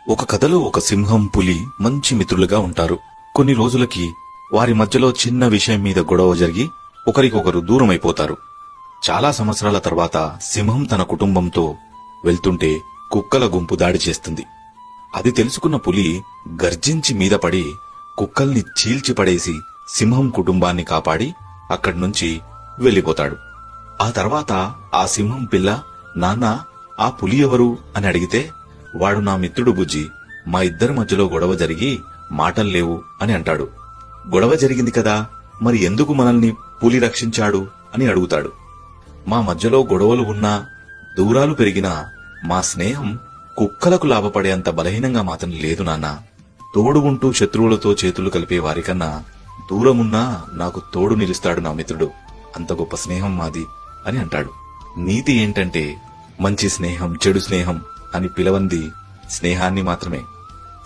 ఒక కథలో ఒక సింహం, పులి మంచి మిత్రులుగా ఉంటారు. కొన్ని రోజులకి వారి మధ్యలో చిన్న విషయం మీద గొడవ జరిగి ఒకరికొకరు దూరమైపోతారు. చాలా సంవత్సరాల తర్వాత సింహం తన కుటుంబంతో వెళ్తుంటే కుక్కల గుంపు దాడి చేస్తుంది. అది తెలుసుకున్న పులి గర్జించి మీద పడి కుక్కల్ని చీల్చిపడేసి సింహం కుటుంబాన్ని కాపాడి అక్కడ్నుంచి వెళ్లిపోతాడు. ఆ తర్వాత ఆ సింహం పిల్ల, నాన్న, ఆ పులి ఎవరు అని అడిగితే, వాడు నా మిత్రుడు బుజ్జి, మా ఇద్దరి మధ్యలో గొడవ జరిగి మాటల్లేవు అని అంటాడు. గొడవ జరిగింది కదా, మరి ఎందుకు మనల్ని పులి రక్షించాడు అని అడుగుతాడు. మా మధ్యలో గొడవలు ఉన్నా, దూరాలు పెరిగినా మా స్నేహం కుక్కలకు లాభపడేంత బలహీనంగా మాత్రం లేదు నాన్న. తోడు ఉంటూ శత్రువులతో చేతులు కలిపే వారికన్నా దూరమున్నా నాకు తోడు నిలుస్తాడు నా మిత్రుడు. అంత గొప్ప స్నేహం మాది అని అంటాడు. నీతి ఏంటంటే, మంచి స్నేహం, చెడు స్నేహం అని పిలవంది స్నేహాన్ని మాత్రమే.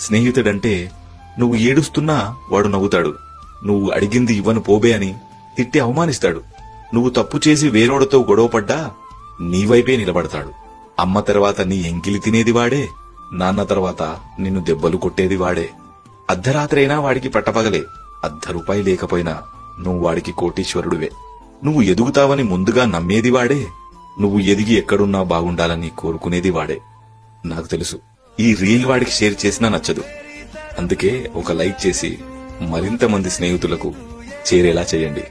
స్నేహితుడంటే నువ్వు ఏడుస్తున్నా వాడు నవ్వుతాడు. నువ్వు అడిగింది ఇవ్వను పోబే అని తిట్టి అవమానిస్తాడు. నువ్వు తప్పు చేసి వేరోడతో గొడవపడ్డా నీవైపే నిలబడతాడు. అమ్మ తర్వాత నీ ఎంకిలి తినేది వాడే, నాన్న తర్వాత నిన్ను దెబ్బలు కొట్టేది వాడే. అర్ధరాత్రైనా వాడికి పట్టపగలే. ₹1 లేకపోయినా నువ్వు వాడికి కోటీశ్వరుడివే. నువ్వు ఎదుగుతావని ముందుగా నమ్మేది వాడే. నువ్వు ఎదిగి ఎక్కడున్నా బాగుండాలని కోరుకునేది వాడే. నాకు తెలుసు, ఈ రీల్ వాడికి షేర్ చేసినా నచ్చదు. అందుకే ఒక లైక్ చేసి మరింత మంది స్నేహితులకు చేరేలా చేయండి.